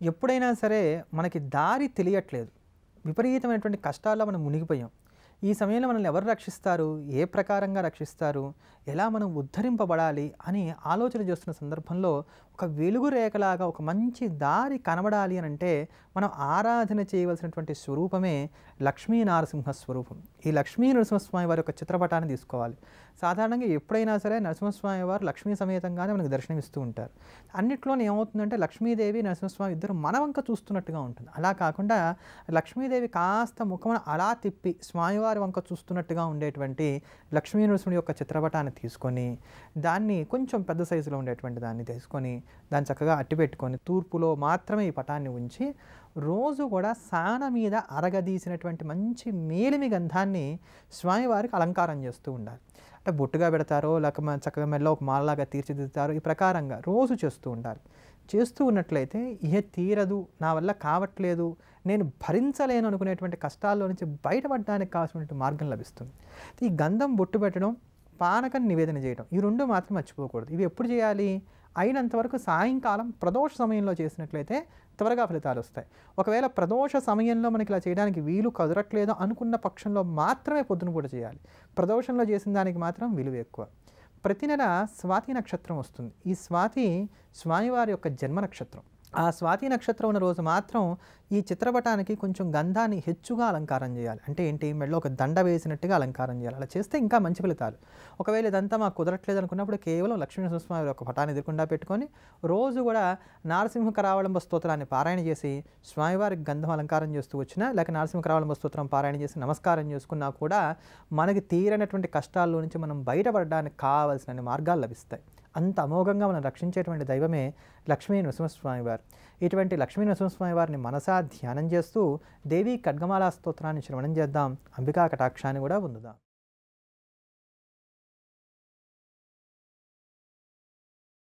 ఎప్పుడైనా సరే మనకి దారి తెలియట్లేదు. విపరీతమైనటువంటి కష్టాల్లో మనం మునిగిపోయాం. ఈ సమయంలో మనల్ని ఎవరు రక్షిస్తారు? ఏ ప్రకారంగా రక్షిస్తారు? ఎలా మనం ఉద్ధరింపబడాలి అని ఆలోచన చేస్తున్న సందర్భంలో ఒక వెలుగు రేఖలాగా ఒక మంచి దారి కనబడాలి అనంటే మనం ఆరాధన చేయవలసినటువంటి స్వరూపమే లక్ష్మీ నరసింహ స్వరూపం. ఈ లక్ష్మీ నరసింహస్వామి వారి యొక్క చిత్రపటాన్ని తీసుకోవాలి. సాధారణంగా ఎప్పుడైనా సరే నరసింహస్వామి వారు లక్ష్మీ సమేతంగానే మనకు దర్శనమిస్తూ ఉంటారు. అన్నిట్లోనే ఏమవుతుందంటే లక్ష్మీదేవి, నరసింహస్వామి ఇద్దరు మన వంక చూస్తున్నట్టుగా ఉంటుంది. అలా కాకుండా లక్ష్మీదేవి కాస్త ముఖమున అలా తిప్పి స్వామివారి వంక చూస్తున్నట్టుగా ఉండేటువంటి లక్ష్మీ నరసింహుడి యొక్క చిత్రపటాన్ని తీసుకొని దాన్ని కొంచెం పెద్ద సైజులో ఉండేటువంటి దాన్ని తీసుకొని దాన్ని చక్కగా అట్టిపెట్టుకొని తూర్పులో మాత్రమే ఈ పటాన్ని ఉంచి రోజు కూడా సాన మీద అరగదీసినటువంటి మంచి మేలిమి గంధాన్ని స్వామివారికి అలంకారం చేస్తూ ఉండాలి. అంటే బొట్టుగా పెడతారో లేక చక్కగా మెల్ల ఒక మాలలాగా తీర్చిదిద్దుతారో ఈ ప్రకారంగా రోజు చేస్తూ ఉండాలి. చేస్తూ ఉన్నట్లయితే ఇహ తీరదు, నా వల్ల కావట్లేదు, నేను భరించలేను అనుకునేటువంటి కష్టాల్లో నుంచి బయటపడడానికి కావాల్సినటువంటి మార్గం లభిస్తుంది. ఈ గంధం బొట్టు పెట్టడం, పానకం నివేదన చేయడం ఈ రెండు మాత్రం మర్చిపోకూడదు. ఇవి ఎప్పుడు చేయాలి? అయినంతవరకు సాయంకాలం ప్రదోష సమయంలో చేసినట్లయితే త్వరగా ఫలితాలు వస్తాయి. ఒకవేళ ప్రదోష సమయంలో మనకి ఇలా చేయడానికి వీలు కుదరట్లేదు అనుకున్న పక్షంలో మాత్రమే పొద్దున పూట చేయాలి. ప్రదోషంలో చేసిన దానికి మాత్రం విలువ ఎక్కువ. ప్రతి నెల స్వాతి నక్షత్రం వస్తుంది. ఈ స్వాతి స్వామివారి యొక్క జన్మ నక్షత్రం. ఆ స్వాతి నక్షత్రం ఉన్న రోజు మాత్రం ఈ చిత్రపటానికి కొంచెం గంధాన్ని హెచ్చుగా అలంకారం చేయాలి. అంటే ఏంటి? మెడలో ఒక దండ వేసినట్టుగా అలంకారం చేయాలి. అలా చేస్తే ఇంకా మంచి ఫలితాలు. ఒకవేళ ఇదంతా మాకు కుదరట్లేదు అనుకున్నప్పుడు కేవలం లక్ష్మీ నరసింహస్వామి యొక్క పటాన్ని ఎదుర్కొండా పెట్టుకొని రోజు కూడా నారసింహ కరావళంబ స్తోత్రాన్ని పారాయణ చేసి స్వామివారికి గంధం అలంకారం చేస్తూ వచ్చినా లేక నారసింహ కరావళంబ స్తోత్రం పారాయణ చేసి నమస్కారం చేసుకున్నా కూడా మనకి తీరనటువంటి కష్టాల్లో నుంచి మనం బయటపడడానికి కావాల్సిన మార్గాలు లభిస్తాయి. అంత అమోఘంగా మనం రక్షించేటువంటి దైవమే లక్ష్మీ నరసింహస్వామి వారు. ఇటువంటి లక్ష్మీ నరసింహస్వామి వారిని మనసా ధ్యానం చేస్తూ దేవీ ఖడ్గమాలా స్తోత్రాన్ని శ్రవణం చేద్దాం. అంబికా కటాక్షాన్ని కూడా పొందుదాం.